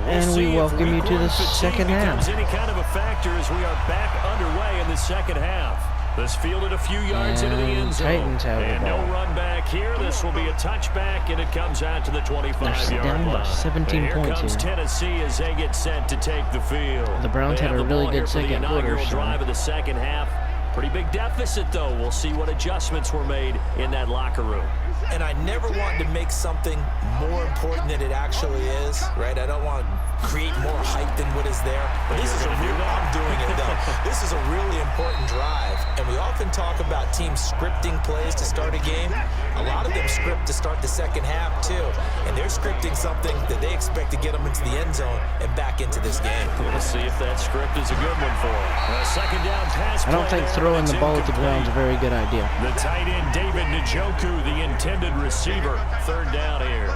And we welcome you to the second half. Any kind of a factor as we are back underway in the second half. This fielded a few yards into the end zone. Titans have the and ball. No run back here. This will be a touchback, and it comes out to the 25-yard line. Down by 17 here points comes here. Tennessee as they get set to take the field. The Browns had a really good second quarter. Drive of the second half. Pretty big deficit, though. We'll see what adjustments were made in that locker room. And I never want to make something more important than it actually is, right? I don't want to create more hype than what is there. But this is a real, I'm doing it though. This is a really important drive. And we often talk about teams scripting plays to start a game. A lot of them script to start the second half too. And they're scripting something that they expect to get them into the end zone and back into this game. We'll see if that script is a good one for them. A second down pass. I don't think throwing the ball at the ground is a very good idea. The tight end, David Njoku, the intended receiver. Third down here.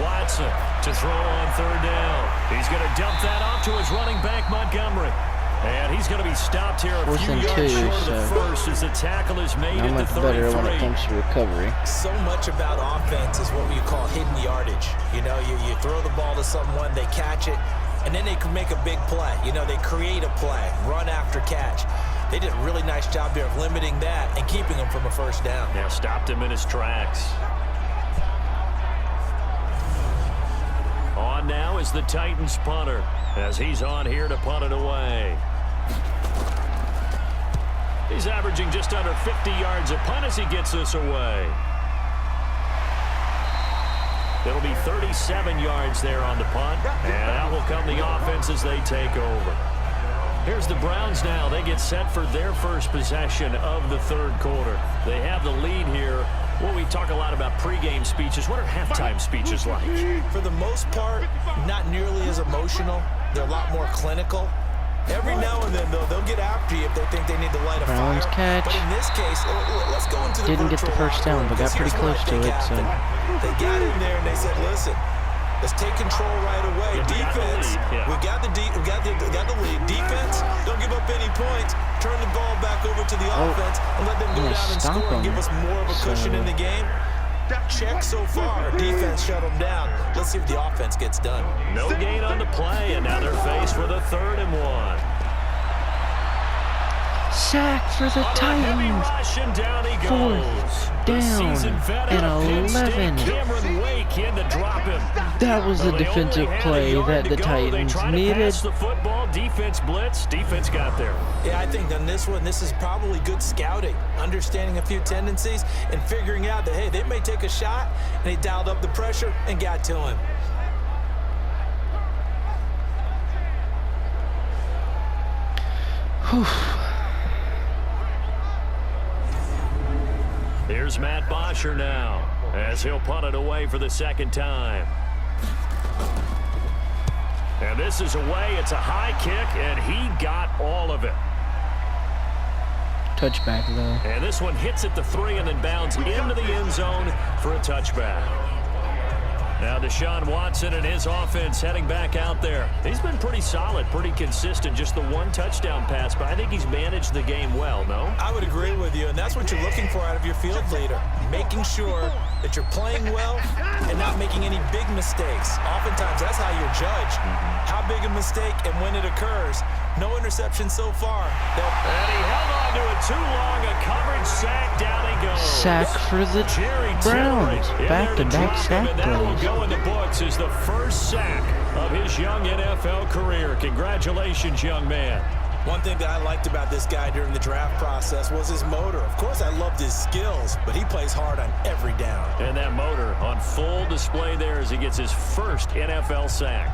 Watson to throw on third down. He's going to dump that off to his running back, Montgomery. And he's going to be stopped here a few yards short of the first as the tackle is made at the 33. Better when it comes to recovery. So much about offense is what we call hidden yardage. You know, you throw the ball to someone, they catch it, and then they can make a big play. You know, they create a play, run after catch. They did a really nice job here of limiting that and keeping him from a first down. Yeah, stopped him in his tracks. On now is the Titans punter as he's on here to punt it away. He's averaging just under 50 yards a punt as he gets this away. It'll be 37 yards there on the punt, and out will come the offense as they take over. Here's the Browns now. They get set for their first possession of the third quarter. They have the lead here. Well, we talk a lot about pregame speeches. What are halftime speeches like? For the most part, not nearly as emotional. They're a lot more clinical. Every now and then, though, they'll get after you if they think they need to light a Browns fire. catch. But in this case, let's go into the Didn't get the first down, but got pretty close to it. So they got in there and they said, "Listen, let's take control right away. Defense, we got the lead. Defense, don't give up any points. Turn the ball back over to the offense and let them go down and score and give us more of a cushion in the game." Check so far. Defense shut them down. Let's see if the offense gets done. No gain on the play, and now they're faced with a 3rd and 1. sack for the Titans. 4th down and 11. That was the defensive play that the Titans needed. The football, defense blitz, defense got there. Yeah, I think on this one, this is probably good scouting, understanding a few tendencies and figuring out that, hey, they may take a shot, and they dialed up the pressure and got to him. Whew. Here's Matt Bosher now as he'll punt it away for the 2nd time. And this is away. It's a high kick, and he got all of it. Touchback, though. And this one hits at the 3 and then bounds into the end zone for a touchback. Now Deshaun Watson and his offense heading back out there. He's been pretty solid, pretty consistent. Just the 1 touchdown pass, but I think he's managed the game well, no? I would agree with you, and that's what you're looking for out of your field leader. Making sure that you're playing well and not making any big mistakes. Oftentimes, that's how you're judged. How big a mistake and when it occurs. No interception so far. And he held on to it too long. A coverage sack. Down he goes. Sack for the Browns. Back-to-back sack plays. That will plays. go in the books as the first sack of his young NFL career. Congratulations, young man. One thing that I liked about this guy during the draft process was his motor. Of course, I loved his skills, but he plays hard on every down. And that motor on full display there as he gets his first NFL sack.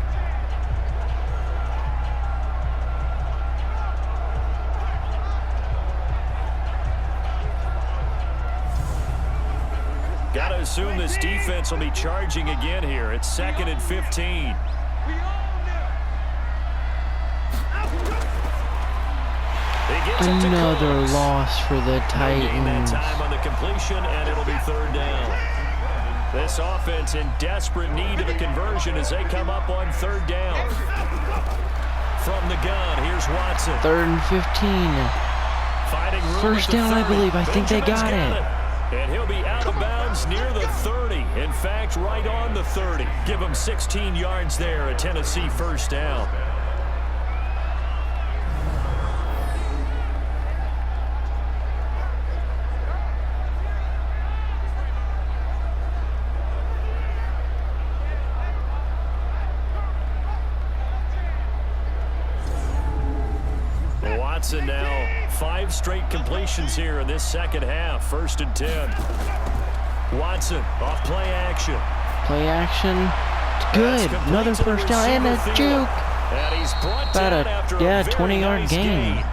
Got to assume this defense will be charging again here. It's 2nd and 15. Another loss for the Titans. That time on the completion, and it'll be 3rd down. This offense in desperate need of a conversion as they come up on 3rd down. From the gun, here's Watson. 3rd and 15. Fighting room First at the down, I 30. believe. I think they got it. And he'll be out of bounds near the 30. In fact, right on the 30. Give him 16 yards there, a Tennessee first down. Watson now 5 straight completions here in this second half. 1st and 10. Watson off play action. Play action. It's good. Another first down and a juke. And he's brought About down after a 20-yard nice gain.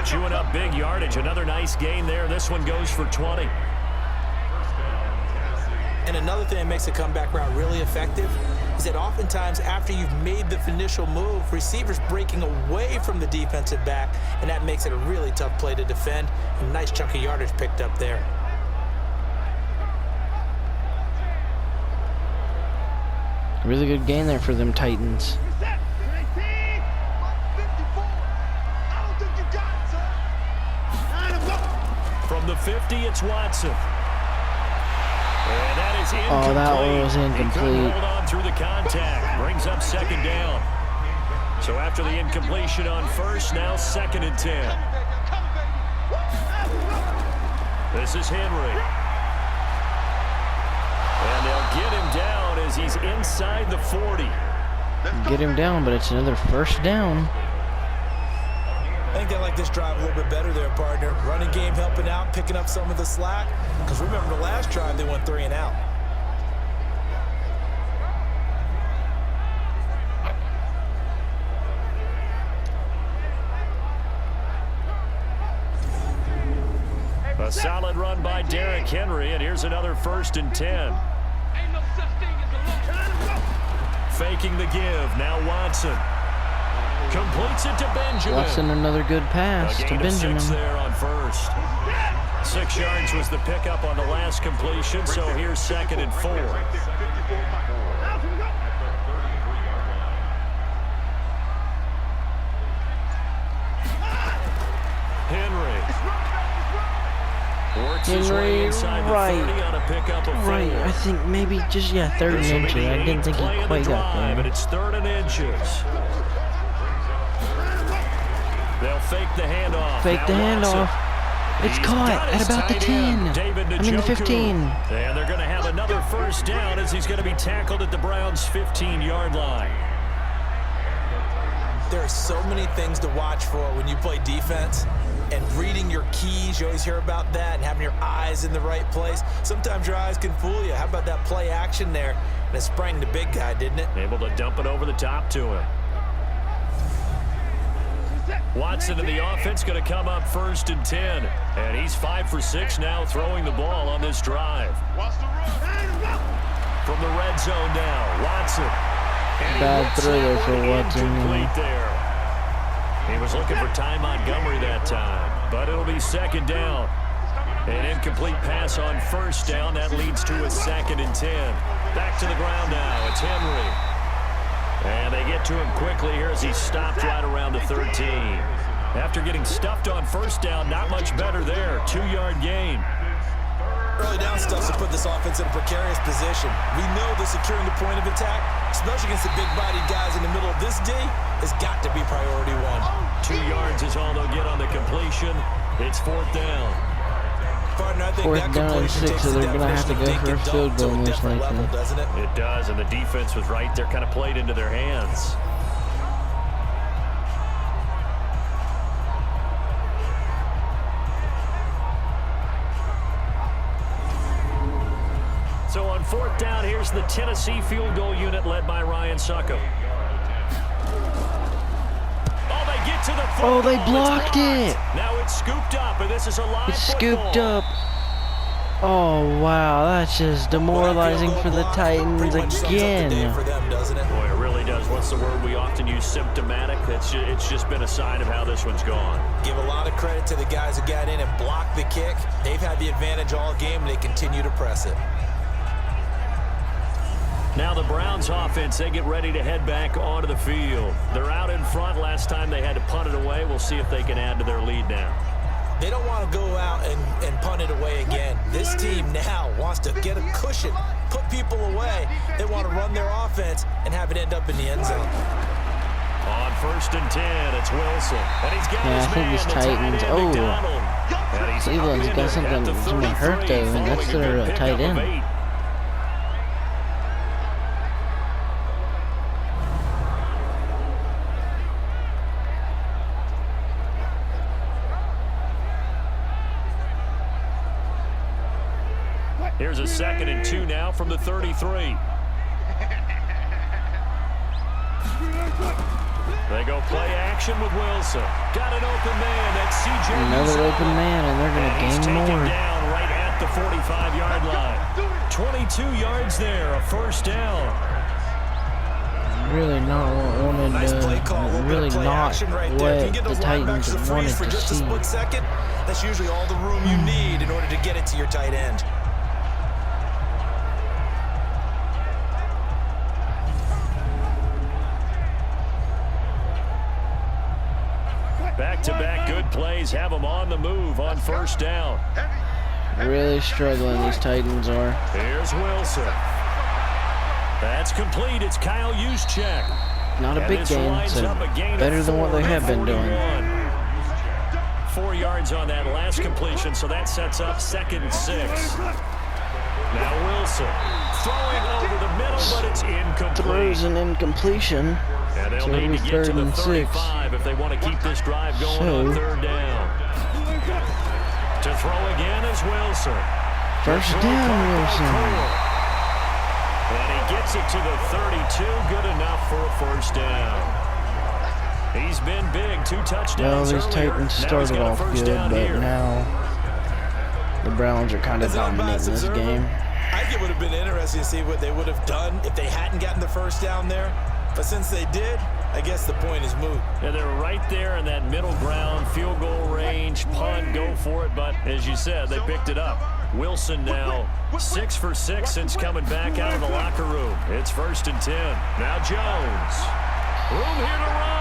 Chewing up big yardage. Another nice gain there. This one goes for 20. And another thing that makes a comeback route really effective is that oftentimes after you've made the initial move, receivers breaking away from the defensive back, and that makes it a really tough play to defend. A nice chunk of yardage picked up there. Really good gain there for them Titans. From the 50, it's Watson. And that is incomplete. Oh, that was He incomplete. couldn't hold on through the contact. Brings up 2nd down. So after the incompletion on 1st, now 2nd and 10. This is Henry. And they'll get him down as he's inside the 40. Get him down, but it's another first down. I think they like this drive a little bit better there, partner. Running game helping out, picking up some of the slack. Because remember the last drive, they went 3 and out. A solid run by Derrick Henry, and here's another 1st and 10. Faking the give, now Watson. Completes it to Benjamin. Watson, another good pass to Benjamin. 6 there on 1st. 6 yards was the pickup on the last completion, so here's 2nd and 4. Henry. Works his way inside the 30 on a pickup of 4. Right, I think maybe just, 30 inches. I didn't think he quite got there. And it's 3rd and inches. They'll fake the handoff. Fake the handoff. It's caught at about the 10. I mean the 15. And they're going to have another first down as he's going to be tackled at the Browns' 15-yard line. There are so many things to watch for when you play defense. And reading your keys, you always hear about that, and having your eyes in the right place. Sometimes your eyes can fool you. How about that play action there? And it sprang the big guy, didn't it? Able to dump it over the top to him. Watson in the offense going to come up 1st and 10. And he's 5 for 6 now throwing the ball on this drive. From the red zone now, Watson. Bad throw there for Watson. Incomplete there. He was looking for Ty Montgomery that time. But it'll be 2nd down. An incomplete pass on 1st down. That leads to a 2nd and 10. Back to the ground now. It's Henry. And they get to him quickly here as he stopped right around the 13. After getting stuffed on 1st down, not much better there. 2-yard gain. Early down stuff to put this offense in a precarious position. We know that securing the point of attack, especially against the big-bodied guys in the middle of this D, has got to be priority 1. 2 yards is all they'll get on the completion. It's 4th down. Partner, I think 4th down and 6, so they're going to have to go for a field goal most likely. It does, and the defense was right there, kind of played into their hands. So on 4th down, here's the Tennessee field goal unit led by Ryan Succop. Oh, they blocked it. Now it's scooped up, and this is a live It's scooped up. Oh, wow. That's just demoralizing for the Titans again. Boy, it really does. What's the word we often use? Symptomatic. It's just been a sign of how this one's gone. Give a lot of credit to the guys who got in and blocked the kick. They've had the advantage all game, and they continue to press it. Now the Browns offense, they get ready to head back onto the field. They're out in front. Last time they had to punt it away. We'll see if they can add to their lead now. They don't want to go out and punt it away again. This team now wants to get a cushion, put people away. They want to run their offense and have it end up in the end zone. On 1st and 10, it's Wilson. And he's got his I think these Titans. Cleveland's got something that's going to hurt them, and that's their tight end. Here's a 2nd and 2 now from the 33. They go play action with Wilson. Got an open man. That's C.J. Another open man, and they're going to gain more. Down right at the 45-yard line. 22 yards there, a 1st down. Really not wanted really not what the Titans wanted to see. That's usually all the room you need in order to get it to your tight end. Back-to-back good plays have them on the move on 1st down. Really struggling, these Titans are. Here's Wilson. That's complete. It's Kyle Juszczyk. Not a big game, so better than what they have been doing. 4 yards on that last completion, so that sets up 2nd and 6. Now Wilson throwing over the middle, but it's incomplete. Throws an incompletion. And they'll need to get to the 35 if they want to keep this drive going on 3rd down. To throw again is Wilson. 1st down, Wilson. And he gets it to the 32. Good enough for a 1st down. He's been big. 2 touchdowns. Well, these Titans started off good, but now the Browns are kind of dominating this game. I think it would have been interesting to see what they would have done if they hadn't gotten the 1st down there. But since they did, I guess the point is moot. Yeah, they're right there in that middle ground, field goal range, punt, go for it. But as you said, they picked it up. Wilson now 6 for 6 since coming back out of the locker room. It's 1st and 10. Now Jones. Room here to run.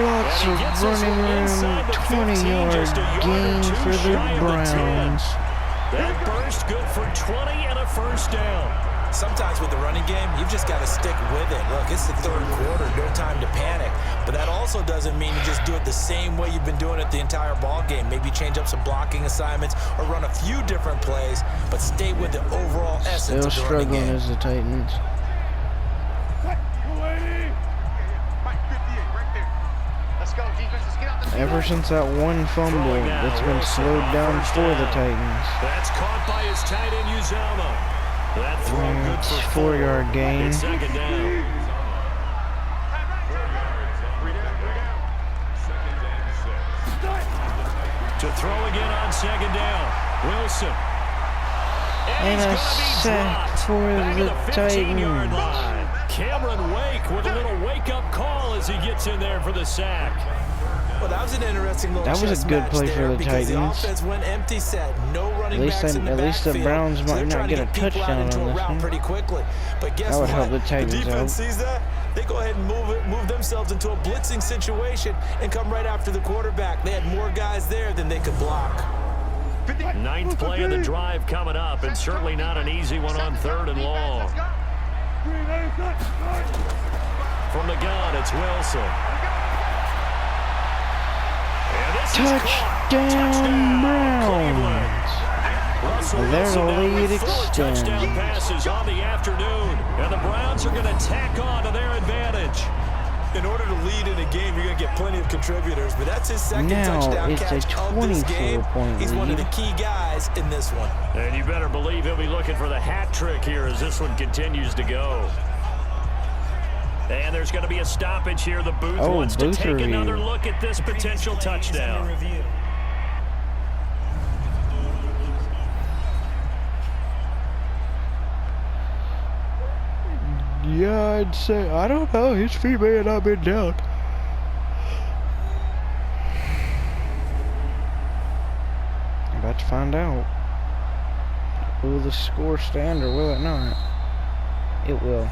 Lots of running room. 20-yard gain for the Browns. That burst good for 20 and a 1st down. Sometimes with the running game, you've just got to stick with it. Look, it's the 3rd quarter, no time to panic. But that also doesn't mean you just do it the same way you've been doing it the entire ball game. Maybe change up some blocking assignments or run a few different plays, but stay with the overall essence of the running game. Still struggling as the Titans. Ever since that one fumble, it's been slowed down for the Titans. That's caught by his tight end, Uzomah. That throw good for 4-yard gain. 2nd down. To throw again on 2nd down. Wilson. And a sack for the Titans. Cameron Wake with a little wake-up call as he gets in there for the sack. Well, that was an interesting little That was a good play for the Titans. The offense went empty set, no running backs in the at least the Browns might not get a touchdown on this one. Pretty quickly. But guess that would what? help the Titans The defense sees that. They go ahead and move themselves into a blitzing situation and come right after the quarterback. They had more guys there than they could block. 9th play of the drive coming up, and certainly not an easy one on 3rd and long. From the gun, it's Wilson. Touchdown, Browns. Their lead extends. Touchdown passes on the afternoon, and the Browns are going to tack on to their advantage. In order to lead in a game, you're going to get plenty of contributors, but that's his second touchdown catch of this game. He's one of the key guys in this one. And you better believe he'll be looking for the hat trick here as this one continues to go. And there's going to be a stoppage here. The booth wants to take another look at this potential touchdown. Yeah, I'd say, I don't know, his feet may have not been down. I'm about to find out. Will the score stand or will it not? It will.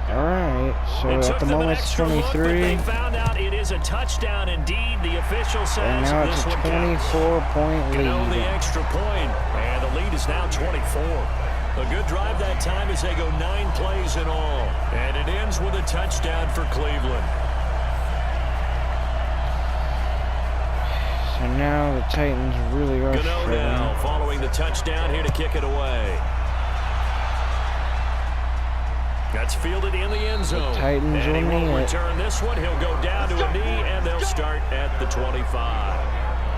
All right, so at the moment it's 23. They found out it is a touchdown indeed. The official says And now it's a 24-point lead. The extra point, and the lead is now 24. A good drive that time as they go 9 plays in all. And it ends with a touchdown for Cleveland. So now the Titans really are struggling. Now following the touchdown here to kick it away. That's fielded in the end zone. The Titans and he will won't return this one. He'll go down to a knee, and they'll start at the 25.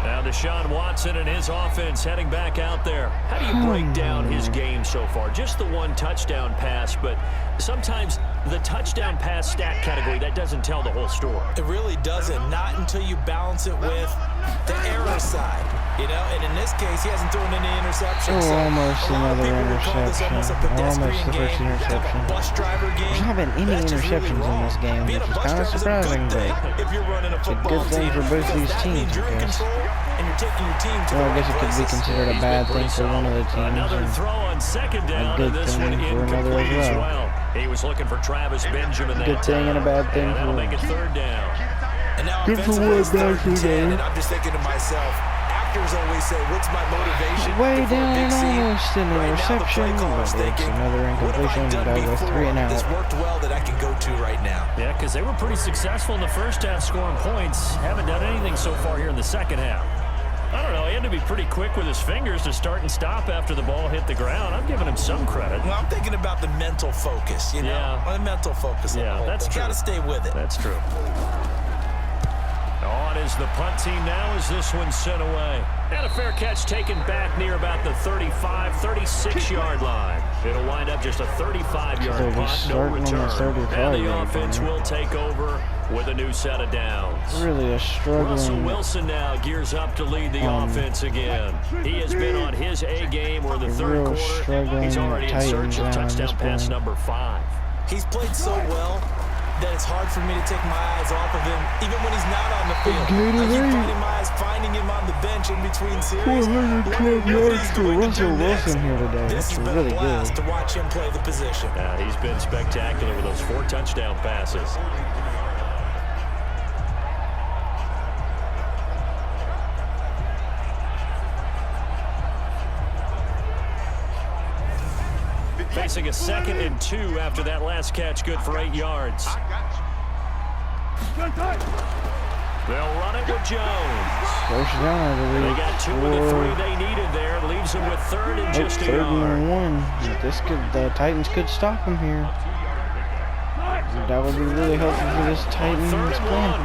Now Deshaun Watson and his offense heading back out there. How do you break down his game so far? Just the one touchdown pass, but sometimes the touchdown pass stat category, that doesn't tell the whole story. It really doesn't. Not until you balance it with the error side. You know, and in this case, he hasn't thrown any interceptions. Oh, almost another interception. Almost the first interception. There's not been any interceptions in this game, which is kind of surprising, but it's a good thing for both these teams, I guess. Well, I guess it could be considered a bad thing for one of the teams, Another throw on second down, a good thing for another as well. He was looking for Travis Benjamin. Good thing and a bad thing for that'll make it third down. And now good for one, bad for them. And I'm just thinking to myself, actors always say, what's my motivation? Way down and almost an interception, but it's another incompletion. That was 3 and out. This worked well that I can go to right now. Yeah, because they were pretty successful in the first half scoring points. Haven't done anything so far here in the second half. I don't know, he had to be pretty quick with his fingers to start and stop after the ball hit the ground. I'm giving him some credit. Well, I'm thinking about the mental focus, you know? Yeah. The mental focus. Yeah, that's true. Got to stay with it. That's true. On is the punt team now as this one's sent away. And a fair catch taken back near about the 35, 36-yard line. It'll wind up just a 35-yard punt, no return. And the offense will take over with a new set of downs. Really a struggling. Russell Wilson now gears up to lead the offense again. He has been on his A game or the third quarter. He's already in search of touchdown pass number 5. He's played so well that it's hard for me to take my eyes off of him, even when he's not on the field. I keep finding him on the bench in between series. 412 yards for Russell Wilson here today. That's really good. To watch him play the position. He's been spectacular with those 4 touchdown passes. Facing a 2nd and 2 after that last catch, good for 8 yards. They'll run it with Jones. First down, I believe. They got 2 of the 3 they needed there. Leaves them with 3rd and just a yard. 3rd and 1. The Titans could stop him here. That would be really helpful for this Titans plan.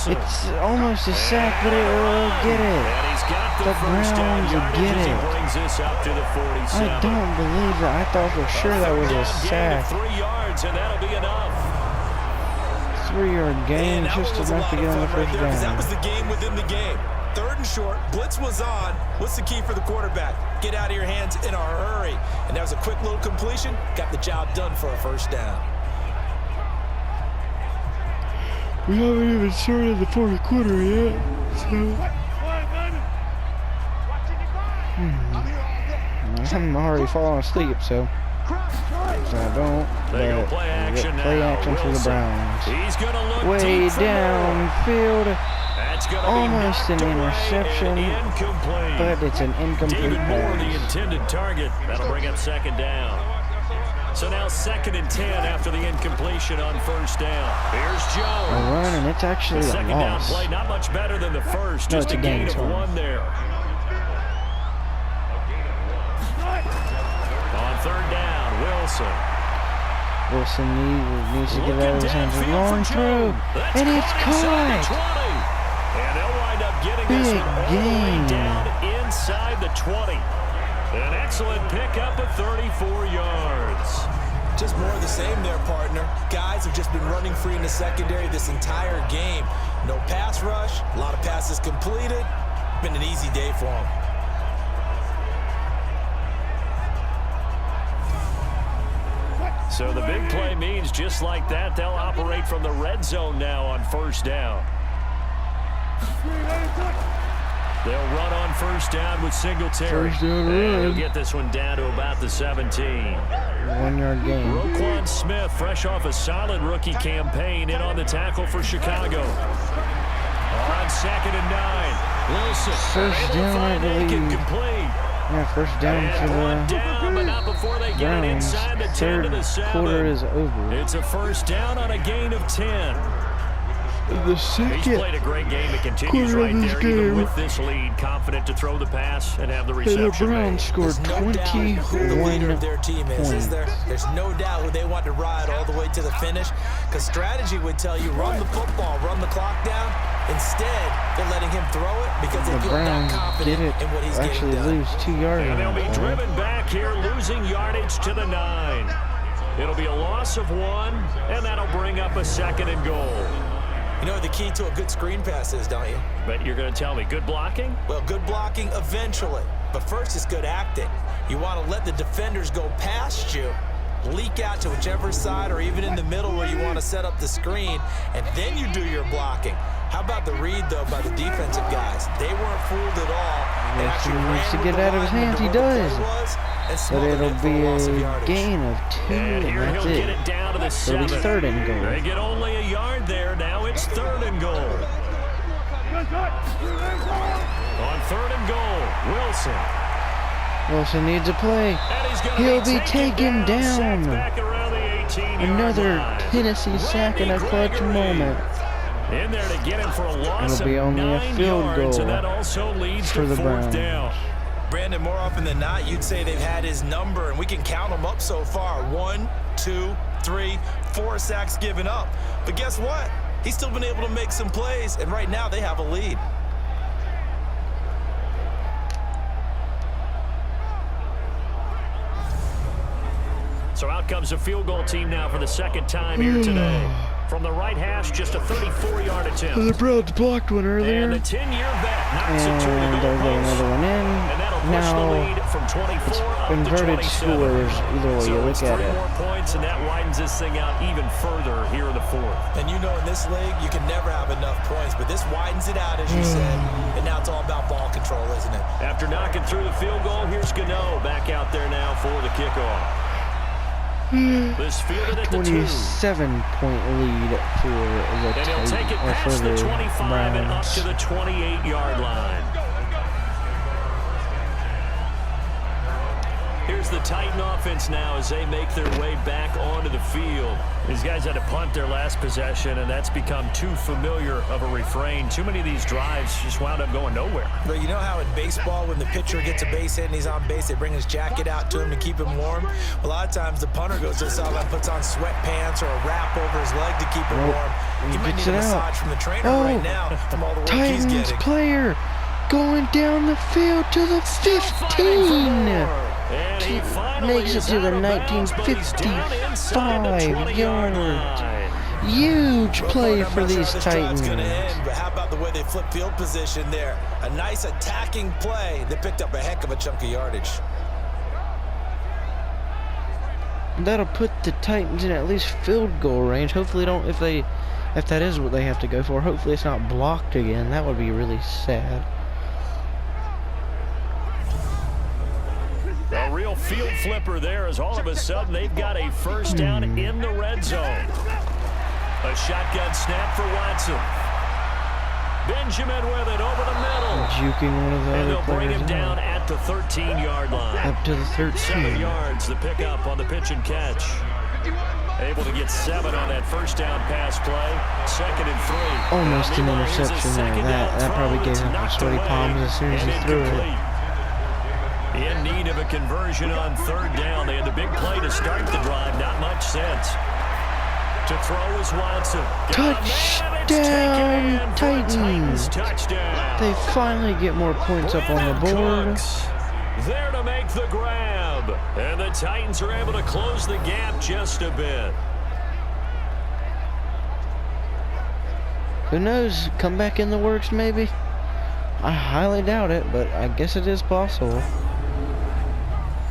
It's almost a sack, but it will get it. The Browns will get it. I don't believe that. I thought for sure that was a sack. 3 yards, and that'll be enough. 3-yard gain, just enough to get on the first down. That was the game within the game. 3rd and short, blitz was on. What's the key for the quarterback? Get out of your hands in a hurry. And that was a quick little completion. Got the job done for a first down. We haven't even started the fourth quarter yet, so... I'm already falling asleep, so I don't. But play action for the Browns. He's gonna look way downfield. Almost an interception, but it's an incomplete David Moore, the pass. intended target. That'll bring up 2nd down. So now 2nd and 10 after the incompletion on first down. Here's Jones. A run, and it's actually a second down loss. play, not much better than the first. No, just a gain of 1 there. On 3rd down, Wilson. Wilson needs to get out of his hands. A long throw, and it's caught. And they'll wind up getting this one all the way down inside the 20. An excellent pickup of 34 yards. Just more of the same there, partner. Guys have just been running free in the secondary this entire game. No pass rush, a lot of passes completed. Been an easy day for them. So the big play means just like that, they'll operate from the red zone now on first down. They'll run on first down with Singletary. First down and he'll run. get this one down to about the 17. 1 yard gain. Roquan Smith, fresh off a solid rookie campaign, in on the tackle for Chicago. On 2nd and 9, Wilson. First down, I believe. Complete. Yeah, first down for the Down, but not before they get it Browns. inside the 10 Third to the 7. quarter is over. It's a first down on a gain of 10. The He's second played a great game. It continues quarter right of this there, even game. with this lead. Confident to throw the pass and have the the reception Browns made. scored There's no doubt who the leader of their 21 team is there? There's no doubt who they want to ride all the way to the finish. Because strategy would tell you, run the football, run the clock down. Instead, they're letting him throw it because they The feel that Browns confident did it. in what he's Actually getting done. lose 2 yards. And they'll be on that play. driven back here, losing yardage to the 9. It'll be a loss of 1, and that'll bring up a 2nd and goal. You know what the key to a good screen pass is, don't you? But you're going to tell me, good blocking? Well, good blocking eventually. But first, it's good acting. You want to let the defenders go past you, leak out to whichever side or even in the middle where you want to set up the screen, and then you do your blocking. How about the read, though, by the defensive guys? They weren't fooled at all. They Yes, actually he ran needs to with get the out of his lineman hands. to He where the does. play was and But smothered it'll it for be a loss of a yardage. gain of 2, And here and that's he'll get it. it down to the It'll 7. be 3rd and goal. They get only a yard there. Now it's 3rd and goal. On 3rd and goal, Wilson. Wilson needs a play. And he's gonna He'll be taken taken sacked down. back around the 18-yard Another line. Tennessee sack in a clutch Gregory moment. In there to get him for a loss It'll be of only a 9 field yards, goal and that also leads for to the 4th Browns. down. Brandon, more often than not, you'd say they've had his number, and we can count them up so far. 1, 2, 3, 4 sacks given up. But guess what? He's still been able to make some plays, and right now they have a lead. So out comes a field goal team now for the 2nd time here today. From the right hash, just a 34-yard attempt. The Browns blocked one earlier. And the 10-year vet knocks it to the And they'll get goalpost. another one in. And that'll push the Now, lead from 24 up to inverted 27. scores, either way So you it's look at 3 it. more points, and that widens this thing out even further here in the 4th. And you know in this league, you can never have enough points, but this widens it out, as you said. And now it's all about ball control, isn't it? After knocking through the field goal, here's Gano back out there now for the kickoff. This fielded at the 2. 27-point lead for the And he'll take it past the 25 and up to the 28-yard line. Here's the Titan offense now as they make their way back onto the field. These guys had to punt their last possession, and that's become too familiar of a refrain. Too many of these drives just wound up going nowhere. But you know how in baseball, when the pitcher gets a base hit and he's on base, they bring his jacket out to him to keep him warm? A lot of times the punter goes to the sideline, puts on sweatpants or a wrap over his leg to keep him warm. He might need a massage from the trainer right now from all the work he's Titans getting. player going down the field to the 15. And he finally Makes it is to the out of bounds, but he's down inside the 1955 20-yard yards. line. Huge play I'm for not sure these how this drive's Titans. gonna end, but how about the way they flip field position there? A nice attacking play that picked up a heck of a chunk of yardage. That'll put the Titans in at least field goal range. Hopefully if that is what they have to go for, hopefully it's not blocked again. That would be really sad. A real field flipper there as all of a sudden they've got a first down in the red zone. A shotgun snap for Watson. Benjamin with it over the middle. Juking one of the And other they'll bring players him down at the 13-yard line. up to the 7 13. yards, the pickup on the pitch and catch. Able to get 7 on that first down pass play. 2nd and 3. Almost an Meanwhile, here's a interception there. second down That throw. probably gave It's him some knocked sweaty away palms as soon as and he threw it. incomplete. In need of a conversion on 3rd down. They had the big play to start the drive. Not much sense. To throw is Watson. Touchdown, Titans. Touchdown. They finally get more points up on the board. Cooks there to make the grab. And the Titans are able to close the gap just a bit. Who knows? Come back in the works maybe? I highly doubt it, but I guess it is possible.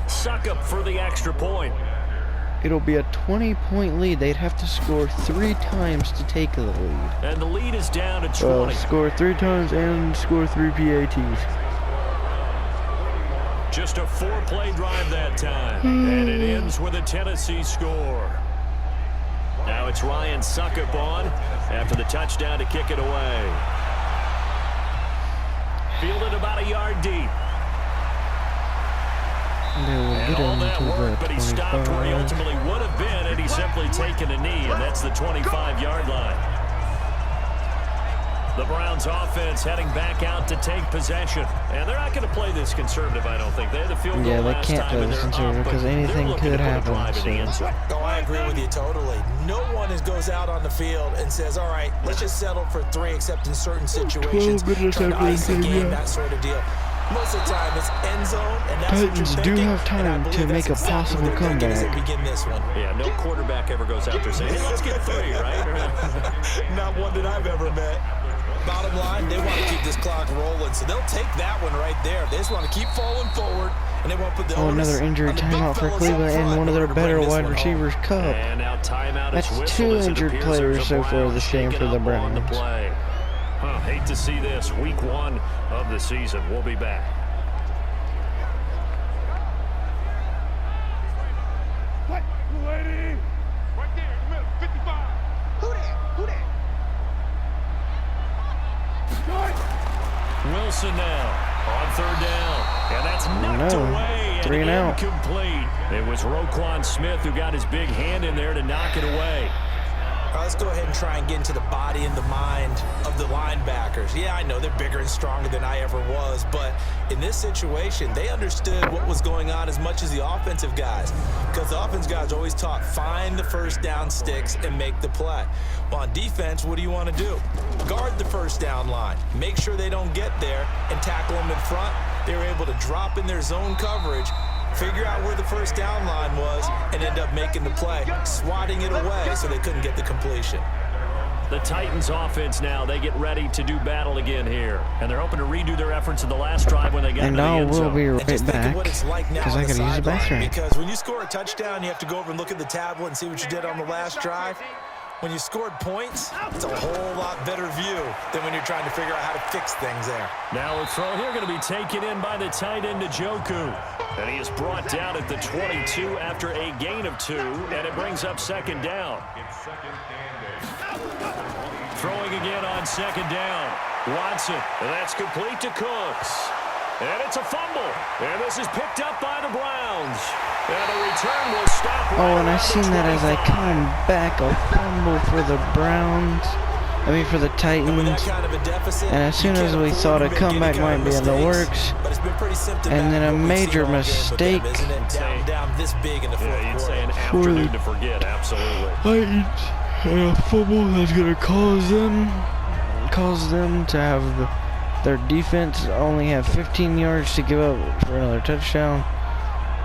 Suck up for the extra point. It'll be a 20-point lead. They'd have to score 3 times to take the lead. And the lead is down to 20. Well, score 3 times and score 3 PATs. Just a 4-play drive that time. And it ends with a Tennessee score. Now it's Ryan Suckup on after the touchdown to kick it away. Fielded about a yard deep. And all that work, but he stopped where he ultimately would have been, and he's simply taken a knee, and that's the 25-yard line. The Browns offense heading back out to take possession. And they're not going to play this conservative, I don't think. They had the field goal last time. Yeah, they can't play this conservative because anything could happen. Oh, I agree with you totally. No one goes out on the field and says, all right, let's just settle for 3, except in certain situations. Trying to ice the game, that sort of deal. Most of the time, it's end zone, and that's Titans what you're do have time to make a possible comeback. Begin this one. Yeah, no quarterback ever goes out there saying, hey, let's get 3, right? Not one that I've ever met. Bottom line, they want to keep this clock rolling, so they'll take that one right there. They just want to keep falling forward, and they won't put the another injury timeout for Cleveland and one of their better wide receivers, Cup. And now timeout is That's 2 injured players so far this game for the Browns. Hate to see this. Week 1 of the season. We'll be back. What? Right there, 55. Who that? Wilson now on 3rd down. And that's knocked away. 3 and out. Incomplete. It was Roquan Smith who got his big hand in there to knock it away. Let's go ahead and try and get into the body and the mind of the linebackers. Yeah, I know they're bigger and stronger than I ever was, but in this situation, they understood what was going on as much as the offensive guys, because the offensive guys always taught, find the first down sticks and make the play. Well, on defense, what do you want to do? Guard the first down line. Make sure they don't get there and tackle them in front. They were able to drop in their zone coverage, figure out where the first down line was, and end up making the play, swatting it away so they couldn't get the completion. The Titans offense now, they get ready to do battle again here. And they're hoping to redo their efforts in the last drive when they got into the end zone. And I will be right back because I gotta use the bathroom. Because when you score a touchdown, you have to go over and look at the tablet and see what you did on the last drive. When you scored points, it's a whole lot better view than when you're trying to figure out how to fix things there. Now a throw here going to be taken in by the tight end Njoku. And he is brought down at the 22 after a gain of 2, and it brings up 2nd down. Throwing again on 2nd down. Watson, and that's complete to Cooks. And it's a fumble. And this is picked up by the Browns. And the return will stop right and I seen that as I come back, a fumble for the Browns. For the Titans. And as soon as we thought a comeback might be in the works, and then a major mistake you'd say an afternoon to forget, absolutely. Titans, and a fumble that's going to cause them to have their defense only have 15 yards to give up for another touchdown.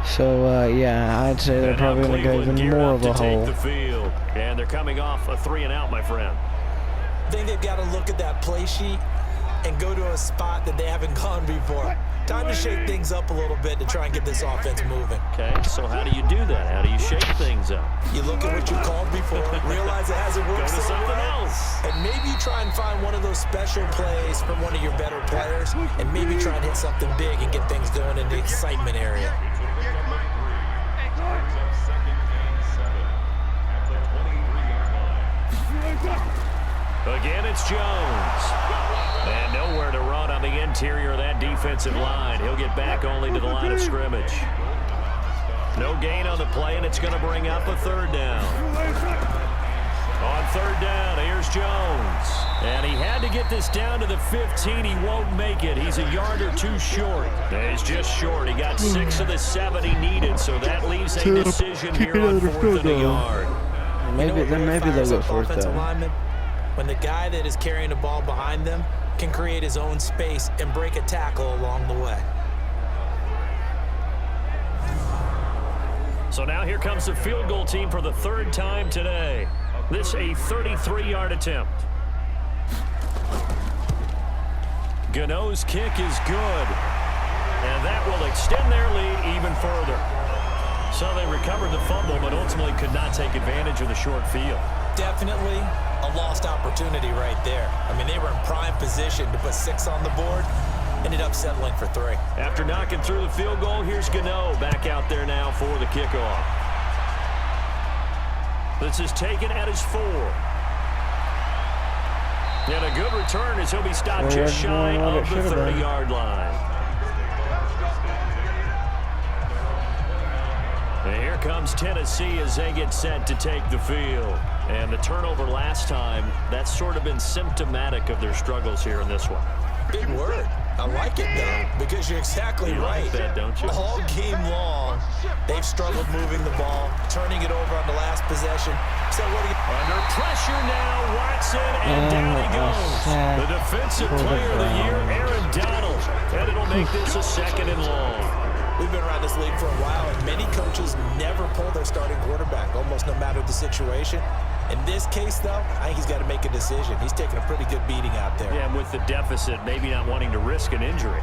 So, yeah, I'd say they're probably going to go even more of a hole. And they're coming off a 3 and out, my friend. I think they've got to look at that play sheet and go to a spot that they haven't gone before. Time to shake things up a little bit to try and get this offense moving. Okay, so how do you do that? How do you shake things up? You look at what you called before, realize it hasn't worked so something well, else. And maybe you try and find one of those special plays from one of your better players, and maybe try and hit something big and get things going in the excitement area. Again, it's Jones. And nowhere to run on the interior of that defensive line. He'll get back only to the line of scrimmage. No gain on the play, and it's going to bring up a 3rd down. On 3rd down, here's Jones. And he had to get this down to the 15. He won't make it. He's a yard or 2 short. He's just short. He got 6 of the 7 he needed, so that leaves a decision here on 4th and a yard. Maybe they'll go 4th down. When the guy that is carrying the ball behind them can create his own space and break a tackle along the way. So now here comes the field goal team for the 3rd time today. This a 33-yard attempt. Gano's kick is good. And that will extend their lead even further. So they recovered the fumble, but ultimately could not take advantage of the short field. Definitely a lost opportunity right there. I mean, they were in prime position to put 6 on the board. Ended up settling for 3. After knocking through the field goal, here's Gano back out there now for the kickoff. This is taken at his 4. And a good return as he'll be stopped just shy of the 30-yard line. And here comes Tennessee as they get set to take the field. And the turnover last time, that's sort of been symptomatic of their struggles here in this one. Big word. I like it, though, because you're exactly right. Like that, don't you? All game long, they've struggled moving the ball, turning it over on the last possession. So what do you... Under pressure now, Watson, and down he goes. The defensive player of the year, Aaron Donald. And it'll make this a 2nd and long. We've been around this league for a while, and many coaches never pull their starting quarterback, almost no matter the situation. In this case, though, I think he's got to make a decision. He's taking a pretty good beating out there. Yeah, and with the deficit, maybe not wanting to risk an injury.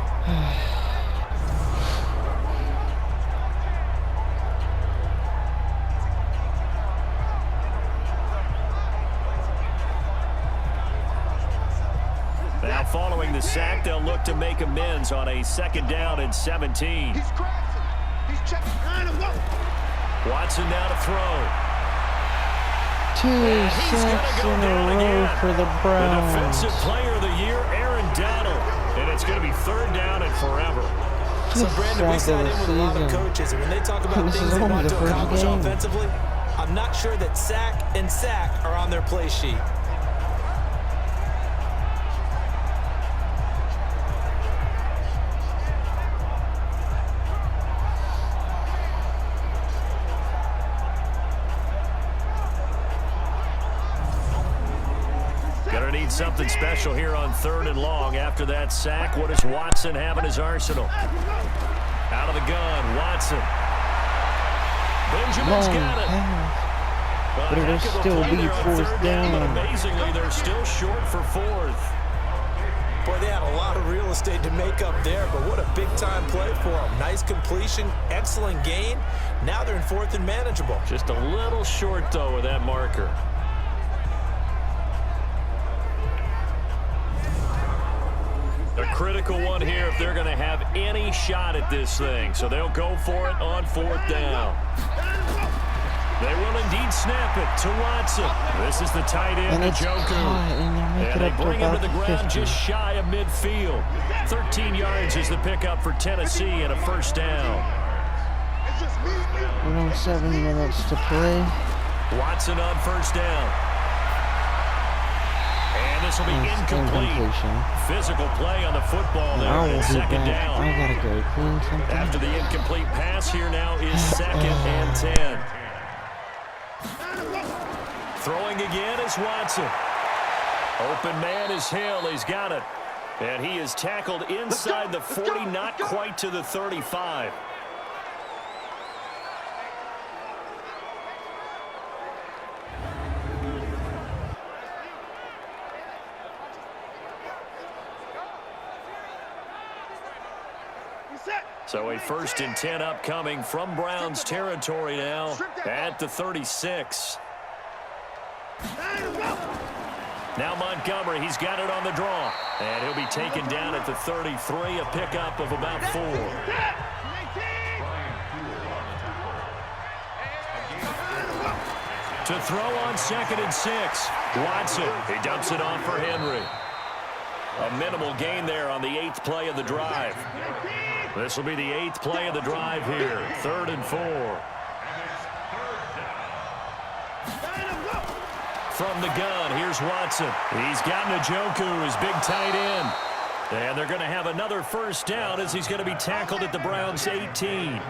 Now, following the sack, they'll look to make amends on a 2nd down and 17. He's crashing. He's checking. Watson now to throw. 2 sacks in a row for the Browns. The defensive player of the year, Aaron Donald. And it's going to be 3rd down and forever. So, Brandon, we sat in with a lot of coaches, and when they talk about things they want to accomplish offensively, I'm not sure that sack and sack are on their play sheet. Something special here on 3rd and long. After that sack, what does Watson have in his arsenal? Out of the gun, Watson. Benjamin's got it. But it'll still be 4th down. But amazingly, they're still short for 4th. Boy, they had a lot of real estate to make up there, but what a big-time play for them. Nice completion, excellent gain. Now they're in 4th and manageable. Just a little short, though, with that marker. A critical one here if they're going to have any shot at this thing. So they'll go for it on 4th down. They will indeed snap it to Watson. This is the tight end, Njoku. And they bring him to the ground just shy of midfield. 13 yards is the pickup for Tennessee and a 1st down. 7 minutes to play. Watson on 1st down. And this will be incomplete. Physical play on the football there. And 2nd down. I gotta go clean something. After the incomplete pass, here now is 2nd and 10. Throwing again is Watson. Open man is Hill. He's got it. And he is tackled inside the 40, not quite to the 35. So a 1st and 10 upcoming from Browns territory now at the 36. Now Montgomery, he's got it on the draw. And he'll be taken down at the 33, a pickup of about 4. To throw on 2nd and 6. Watson, he dumps it off for Henry. A minimal gain there on the 8th play of the drive. This will be the 8th play of the drive here. 3rd and 4. From the gun, here's Watson. He's got Njoku, his big tight end. And they're going to have another 1st down as he's going to be tackled at the Browns' 18.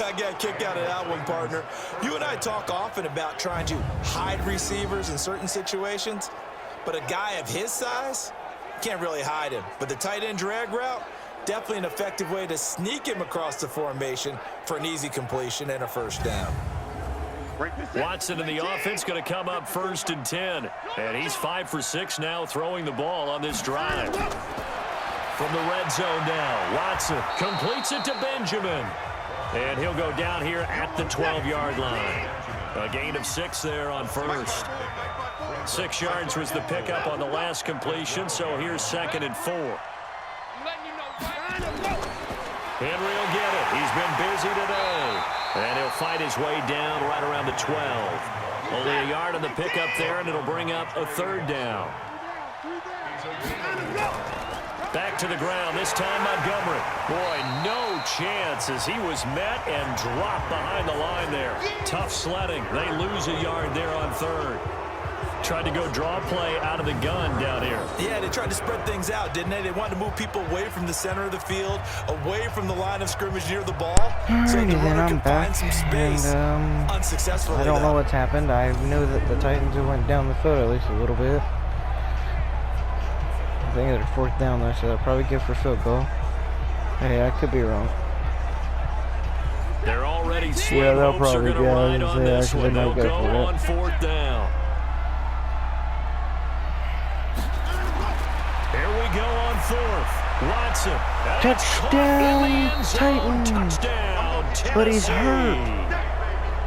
I got a kick out of that one, partner. You and I talk often about trying to hide receivers in certain situations, but a guy of his size can't really hide him. But the tight end drag route, definitely an effective way to sneak him across the formation for an easy completion and a 1st down. Watson in the offense going to come up 1st and 10. And he's 5 for 6 now throwing the ball on this drive. From the red zone now, Watson completes it to Benjamin. And he'll go down here at the 12-yard line. A gain of 6 there on first. 6 yards was the pickup on the last completion, so here's 2nd and 4. Henry will get it. He's been busy today. And he'll fight his way down right around the 12. Only a yard on the pickup there, and it'll bring up a 3rd down. Back to the ground, this time Montgomery. Boy, no chance as he was met and dropped behind the line there. Tough sledding. They lose a yard there on 3rd. Tried to go draw play out of the gun down here. Yeah, they tried to spread things out, didn't they? They wanted to move people away from the center of the field, away from the line of scrimmage near the ball. So the runner could find some space. Unsuccessfully, I don't know what's happened. I knew that the Titans went down the field at least a little bit. I think they're 4th down there, so they'll probably give for field goal. Hey, I could be wrong. They're already yeah, they'll probably go right on this one. They'll go on 4th down. Here we go on 4th. Watson. Touchdown, Titans. Touchdown, but he's hurt.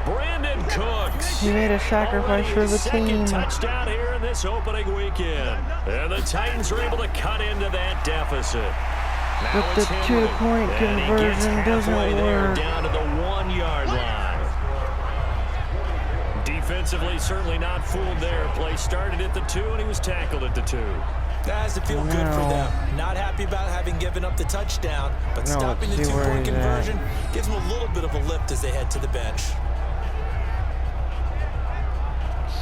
Brandon Cooks. He made a sacrifice for the team. Touchdown here in this opening weekend. And the Titans are able to cut into that deficit. But the 2-point conversion doesn't work. Down to the 1-yard line. Defensively, certainly not fooled there. Play started at the 2, and he was tackled at the 2. That has to feel good for them. Not happy about having given up the touchdown, but stopping the 2-point conversion gives them a little bit of a lift as they head to the bench.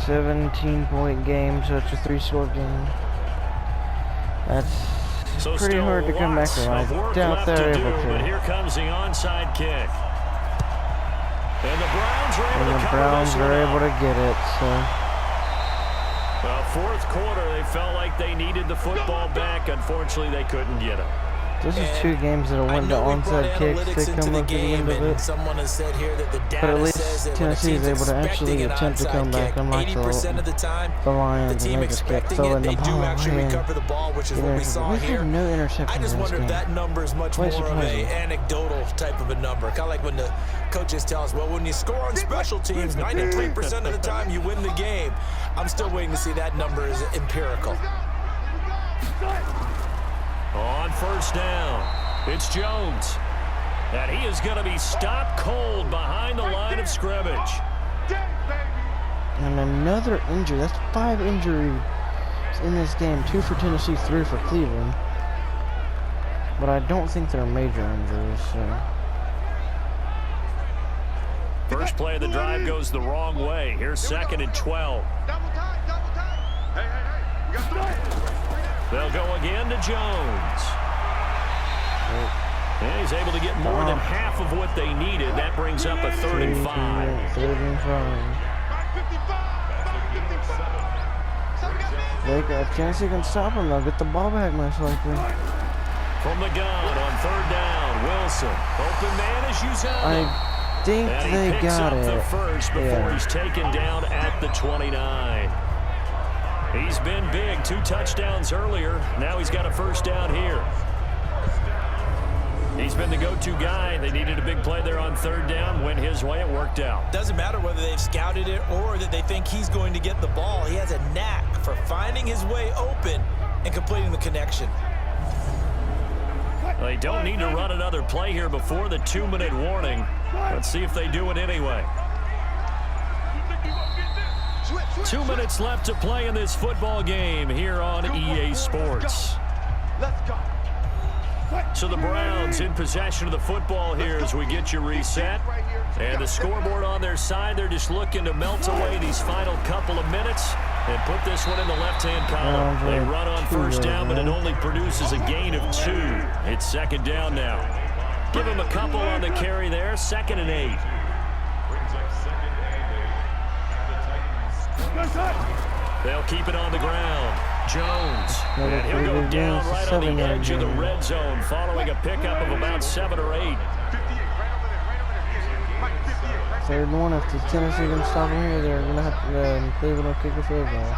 17-point game, so it's a 3-score game. That's pretty hard to come back from. I doubt they're able to. But here comes the onside kick. And the Browns are able to get it, so. Well, 4th quarter, they felt like they needed the football back. Unfortunately, they couldn't get it. This is 2 games that went to onside kicks to come up at the end of it. Someone has said here that the but at least Tennessee is able to actually attempt to come back, unlike the Lions and make a kick, throwing the ball. We have no interceptions. I just wonder if that number is much more of an anecdotal type of a number. Kind of like when the coaches tell us, well, when you score on special teams, 93% of the time you win the game. I'm still waiting to see that number is empirical. On 1st down, it's Jones. And he is going to be stopped cold behind the line of scrimmage. And another injury. That's 5 injuries in this game. 2 for Tennessee, 3 for Cleveland. But I don't think they're major injuries, so. First play of the drive goes the wrong way. Here's 2nd and 12. They'll go again to Jones. And he's able to get more than half of what they needed. That brings up a 3rd and 5. 3rd and 5. If Tennessee can stop them, they'll get the ball back most likely. From the gun on 3rd down, Wilson. Open man is Uzama. I think they got it. And he picks up the first before he's taken down at the 29. He's been big, 2 touchdowns earlier. Now he's got a 1st down here. He's been the go-to guy. They needed a big play there on 3rd down. Went his way. It worked out. Doesn't matter whether they've scouted it or that they think he's going to get the ball. He has a knack for finding his way open and completing the connection. They don't need to run another play here before the 2-minute warning. Let's see if they do it anyway. 2 minutes left to play in this football game here on EA Sports. So the Browns in possession of the football here as we get you reset. And the scoreboard on their side, they're just looking to melt away these final couple of minutes and put this one in the left-hand column. They run on 1st down, but it only produces a gain of 2. It's 2nd down now. Give them a couple on the carry there, 2nd and 8. They'll keep it on the ground. Jones. And he'll go down right on the edge of the red zone following a pickup of about 7 or 8. 3rd and 1. If the Tennessee can stop them here, they're going to have to Cleveland will kick a field goal.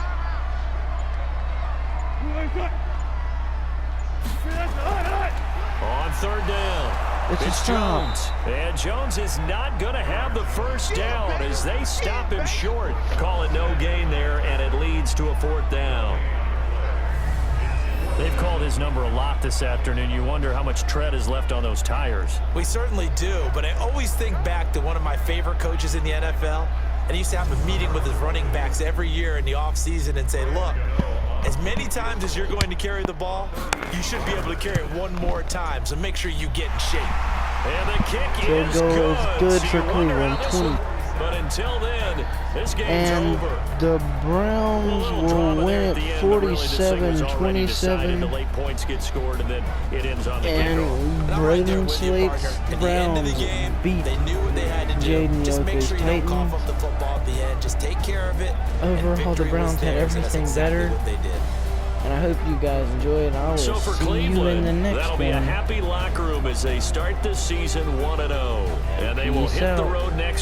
On third down, It's a Jones. stop. And Jones is not going to have the first down as they stop him short. Call it no gain there, and it leads to a fourth down. They've called his number a lot this afternoon. You wonder how much tread is left on those tires. We certainly do, but I always think back to one of my favorite coaches in the NFL, and he used to have a meeting with his running backs every year in the offseason and say, look, as many times as you're going to carry the ball, you should be able to carry it one more time, so make sure you get in shape. And the kick Field is goal is good So for you wonder Cleveland, how this 20. But until then, this game's And over. the Browns will win it 47-27. The late points get scored, and then it ends on the kickoff. And I'm right there Braden with you, Slate's partner. At the end of the Browns game, beat they knew what they had to do. Jaden Just make Yoko's sure you don't cough Titans. up the football at the end. Just take care of it. and Overall, the victory was Browns had theirs, and that's everything exactly better. what they did. And I hope you guys enjoy it. I will So for see you in the Cleveland, next that'll be a one. happy locker room as they start the season 1-0. And they will Peace hit the out. road next